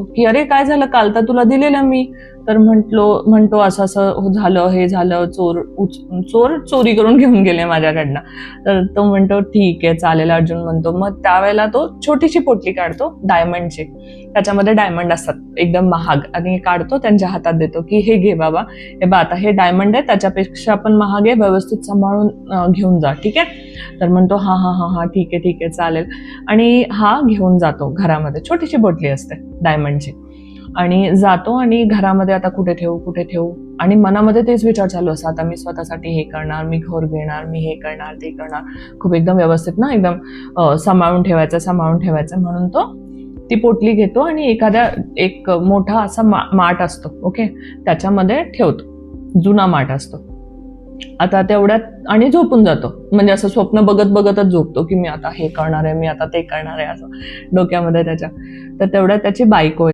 की अरे काय झालं, काल तर तुला दिलेलं मी. तर म्हणतो असं असं झालं, हे झालं, चोर चोरी करून घेऊन गेले माझ्याकडनं. तर तो म्हणतो ठीक आहे चालेल, अर्जुन म्हणतो. मग त्यावेळेला तो छोटीशी पोटली काढतो डायमंडची, त्याच्यामध्ये डायमंड असतात एकदम महाग, आणि काढतो त्यांच्या हातात देतो की हे घे बाबा, हे बा आता हे डायमंड आहे, त्याच्यापेक्षा पण महाग आहे, व्यवस्थित सांभाळून घेऊन जा, ठीक आहे. तर म्हणतो हा हा हा हा ठीक आहे चालेल. आणि हा घेऊन जातो घरामध्ये, छोटीशी बोटली असते डायमंडची, आणि जातो आणि घरामध्ये आता कुठे ठेवू, आणि मनामध्ये तेच विचार चालू असतात, आता मी स्वतःसाठी हे करणार, मी घर घेणार, मी हे करणार ते करणार, खूप एकदम व्यवस्थित ना, एकदम सांभाळून ठेवायचं म्हणून तो ती पोटली घेतो आणि एक मोठा असा माठ असतो, ओके, त्याच्यामध्ये ठेवतो, जुना माठ असतो. आता तेवढ्यात आणि झोपून जातो, म्हणजे असं स्वप्न बघतच झोपतो की मी आता हे करणार आहे, मी आता ते करणार आहे, असं डोक्यामध्ये त्याच्या. तर तेवढ्यात त्याची बायको